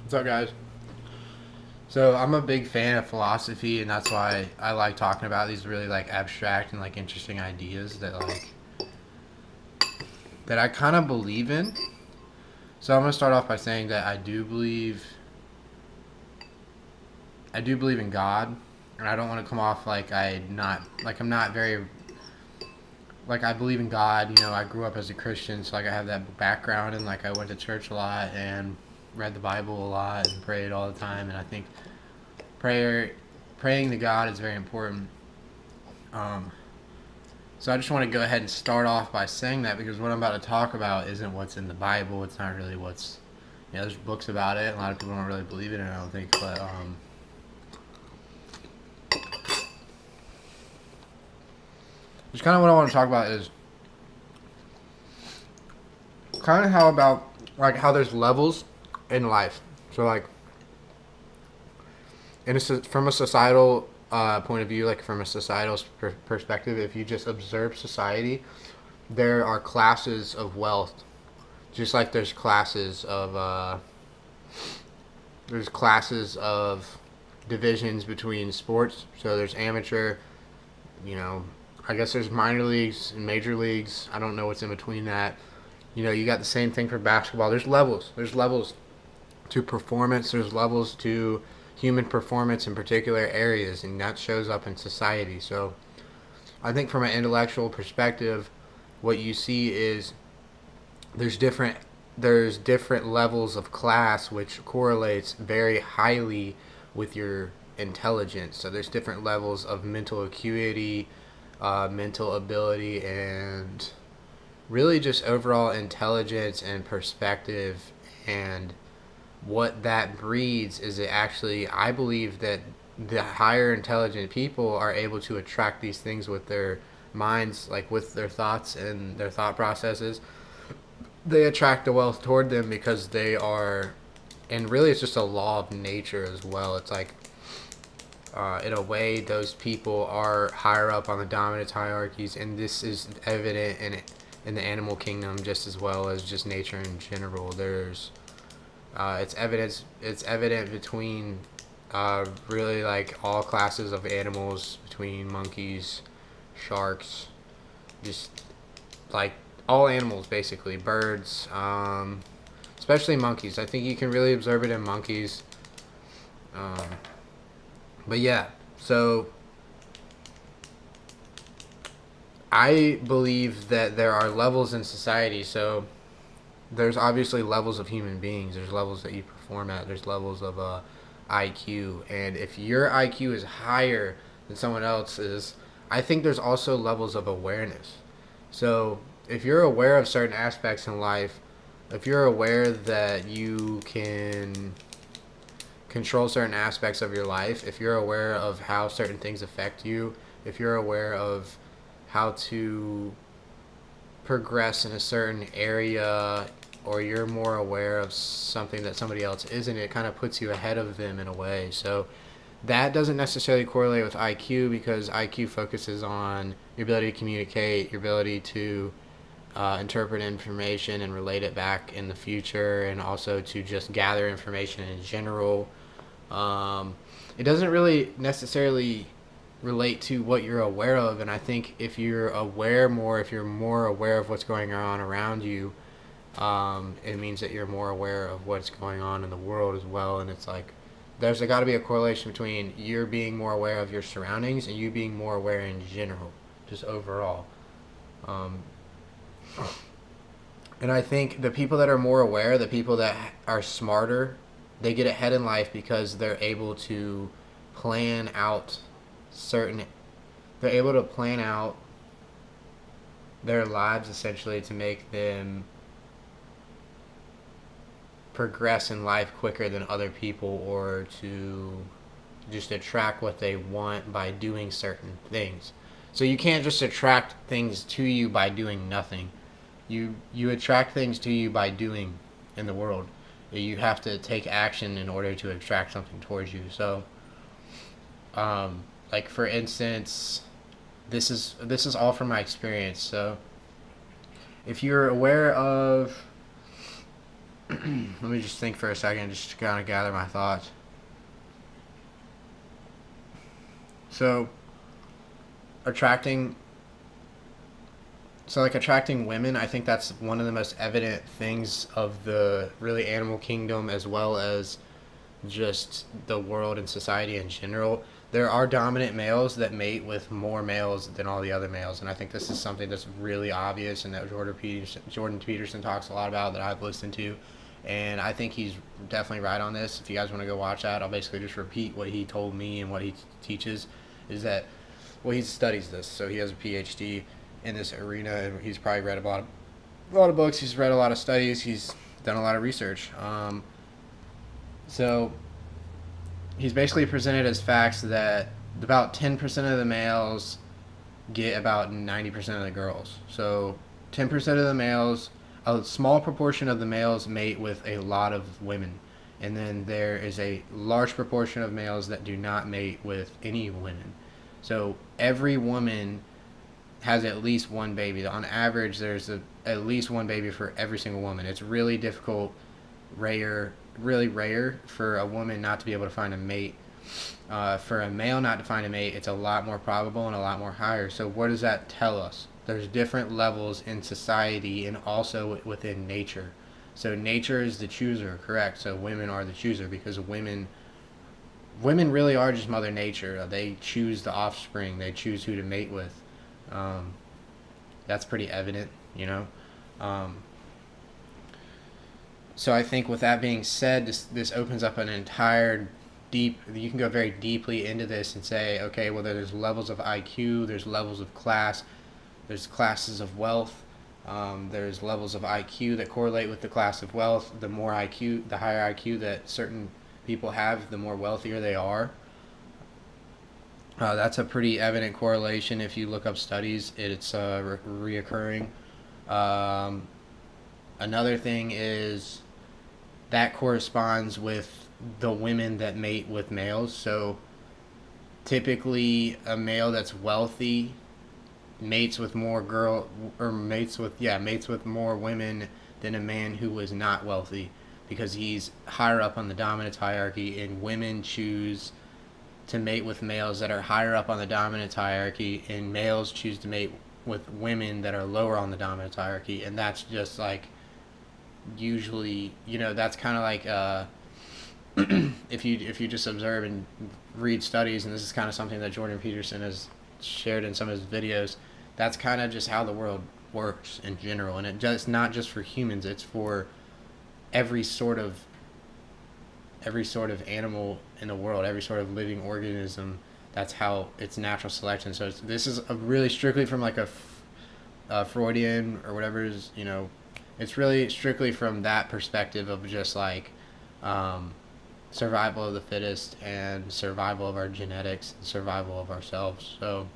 What's up, guys? So I'm a big fan of philosophy, and that's why I like talking about these really like abstract and like interesting ideas that I kind of believe in. So I'm gonna start off by saying that I do believe in God, and I don't want to come off like I'm not very like I believe in God. You know, I grew up as a Christian, so like I have that background, and like I went to church a lot and read the Bible a lot and prayed all the time, and I think prayer praying to God is very important. Um, so I just want to go ahead and start off by saying that because what I'm about to talk about isn't what's in the Bible. It's not really what's there's books about it. A lot of people don't really believe in it. I don't think, but just kind of what I want to talk about is kind of how about like how there's levels in life. So like from a societal point of view, like from a societal perspective, if you just observe society, there are classes of wealth, just like there's classes of divisions between sports. So there's amateur, you know, I guess there's minor leagues and major leagues. I don't know what's in between that. You know, you got the same thing for basketball. There's levels. There's levels to performance. There's levels to human performance in particular areas, and that shows up in society. So I think from an intellectual perspective, what you see is there's different there's different levels of class which correlates very highly with your intelligence. So there's different levels of mental acuity, mental ability, and really just overall intelligence and perspective. And what that breeds is it actually, I believe that the higher intelligent people are able to attract these things with their minds, like with their thoughts and their thought processes. They attract the wealth toward them because they are, and really it's just a law of nature as well. It's like, in a way, those people are higher up on the dominance hierarchies, and this is evident in the animal kingdom just as well as just nature in general. There's it's evident between really like all classes of animals, between monkeys, sharks, just like all animals basically, birds, especially monkeys. I think you can really observe it in monkeys. Um, but yeah, so I believe that there are levels in society. So there's obviously levels of human beings. There's levels that you perform at. There's levels of IQ, and if your IQ is higher than someone else's, I think there's also levels of awareness. So if you're aware of certain aspects in life, if you're aware that you can control certain aspects of your life, if you're aware of how certain things affect you, if you're aware of how to progress in a certain area, or you're more aware of something that somebody else isn't, it kind of puts you ahead of them in a way. So that doesn't necessarily correlate with IQ because IQ focuses on your ability to communicate, your ability to interpret information and relate it back in the future, and also to just gather information in general. Um, it doesn't really necessarily relate to what you're aware of, and I think if you're aware more, if you're more aware of what's going on around you, it means that you're more aware of what's going on in the world as well. And it's like there's got to be a correlation between you being more aware of your surroundings and you being more aware in general, just overall. Um, and I think the people that are more aware, the people that are smarter, they get ahead in life because they're able to plan out certain they're able to plan out their lives essentially to make them progress in life quicker than other people, or to just attract what they want by doing certain things. So you can't just attract things to you by doing nothing. You attract things to you by doing in the world. You have to take action in order to attract something towards you. So like for instance, this is all from my experience. So if you're aware of Let me just think for a second, just to kind of gather my thoughts. So, attracting attracting women, I think that's one of the most evident things of the really animal kingdom, as well as just the world and society in general. There are dominant males that mate with more males than all the other males, and I think this is something that's really obvious and that Jordan Peterson talks a lot about, that I've listened to, and I think he's definitely right on this. If you guys want to go watch that, I'll basically just repeat what he told me and what he teaches. Is that, well, he studies this, so he has a PhD in this arena, and he's probably read a lot of books. He's read a lot of studies. He's done a lot of research. So he's basically presented as facts that about 10% of the males get about 90% of the girls. So 10% of the males, a small proportion of the males mate with a lot of women. And then there is a large proportion of males that do not mate with any women. So every woman has at least one baby. On average, there's at least one baby for every single woman. It's really difficult, really rare for a woman not to be able to find a mate. For a male not to find a mate, it's a lot more probable and a lot more higher. So what does that tell us? There's different levels in society and also within nature. So nature is the chooser, correct? So women are the chooser, because women really are just Mother Nature. They choose the offspring. They choose who to mate with. That's pretty evident, you know. So I think with that being said, this opens up an entire deep. You can go very deeply into this and say, okay, well, there's levels of IQ, there's levels of class, there's classes of wealth. There's levels of IQ that correlate with the class of wealth. The more IQ, the higher IQ that certain people have, the more wealthier they are. That's a pretty evident correlation. If you look up studies, it's reoccurring. Another thing is that corresponds with the women that mate with males. So typically a male that's wealthy mates with more mates with more women than a man who is not wealthy, because he's higher up on the dominance hierarchy, and women choose to mate with males that are higher up on the dominance hierarchy, and males choose to mate with women that are lower on the dominance hierarchy. And that's just like, usually, you know, that's kind of like if you just observe and read studies, and this is kind of something that Jordan Peterson has shared in some of his videos, that's kind of just how the world works in general. And it's not just for humans, it's for every sort of animal in the world, every sort of living organism. That's how it's natural selection. So this is really strictly from like a Freudian or whatever is, you know, it's really strictly from that perspective of just like survival of the fittest and survival of our genetics and survival of ourselves. So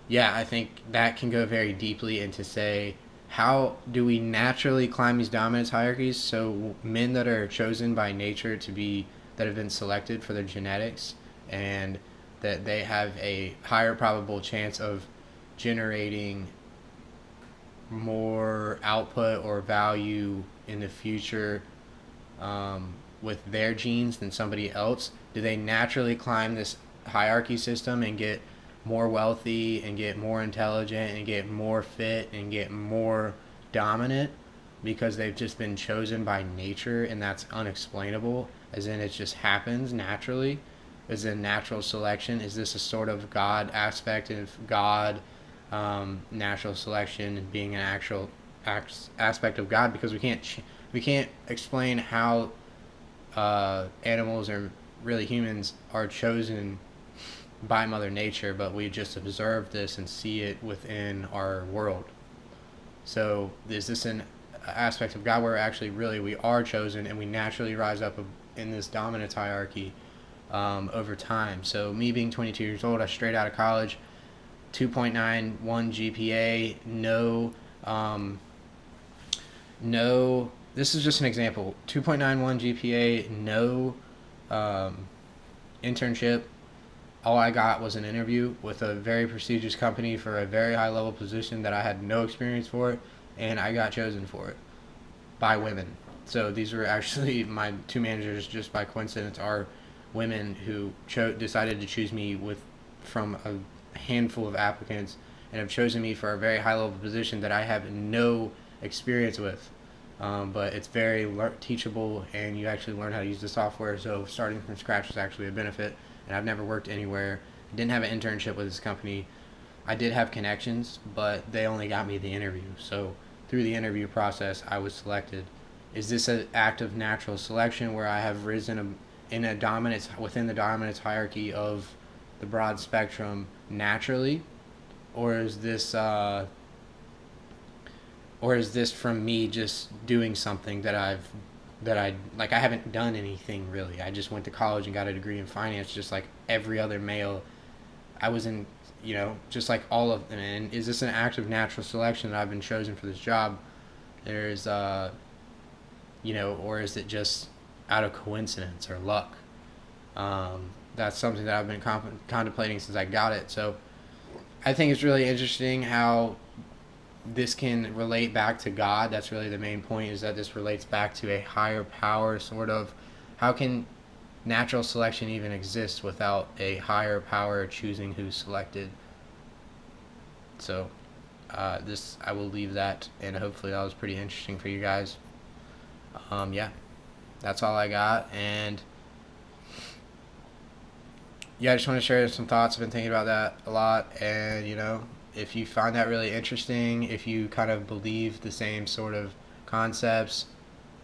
yeah, I think that can go very deeply into, say, how do we naturally climb these dominance hierarchies? So men that are chosen by nature that have been selected for their genetics, and that they have a higher probable chance of generating more output or value in the future with their genes than somebody else. Do they naturally climb this hierarchy system and get more wealthy and get more intelligent and get more fit and get more dominant because they've just been chosen by nature, and that's unexplainable, as in it just happens naturally, as in natural selection? Is this a sort of God aspect of God, natural selection and being an actual aspect of God? Because we can't explain how animals, or really humans, are chosen by Mother Nature, but we just observe this and see it within our world. So is this an aspect of God where actually really we are chosen and we naturally rise up in this dominance hierarchy over time? So me being 22 years old, I straight out of college, 2.91 GPA, no, this is just an example, 2.91 GPA, no internship. All I got was an interview with a very prestigious company for a very high level position that I had no experience for, and I got chosen for it. by women. So these were actually my two managers, just by coincidence, are women who decided to choose me from a handful of applicants, and have chosen me for a very high level position that I have no experience with. But it's very teachable, and you actually learn how to use the software. So starting from scratch is actually a benefit. And I've never worked anywhere. I didn't have an internship with this company. I did have connections, but they only got me the interview. So through the interview process, I was selected. Is this an act of natural selection where I have risen in a dominance within the dominance hierarchy of the broad spectrum naturally, or is this from me just doing something that I haven't done anything really. I just went to college and got a degree in finance, just like every other male. I was in, just like all of them. And is this an act of natural selection that I've been chosen for this job? There's, or is it just out of coincidence or luck? That's something that I've been contemplating since I got it. So I think it's really interesting how this can relate back to God. That's really the main point, is that this relates back to a higher power, sort of. How can natural selection even exist without a higher power choosing who's selected? So I will leave that, and hopefully that was pretty interesting for you guys. Yeah, that's all I got. And yeah, I just want to share some thoughts. I've been thinking about that a lot, and if you find that really interesting, if you kind of believe the same sort of concepts,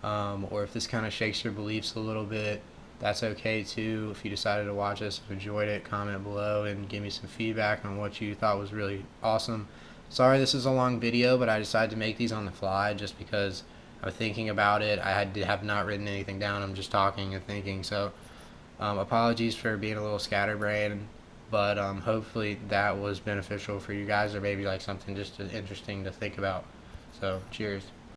or if this kind of shakes your beliefs a little bit, that's okay too. If you decided to watch this, if you enjoyed it, comment below and give me some feedback on what you thought was really awesome. Sorry this is a long video, but I decided to make these on the fly just because I was thinking about it. I have not written anything down. I'm just talking and thinking. So apologies for being a little scatterbrained. But hopefully that was beneficial for you guys, or maybe like something just interesting to think about. So cheers.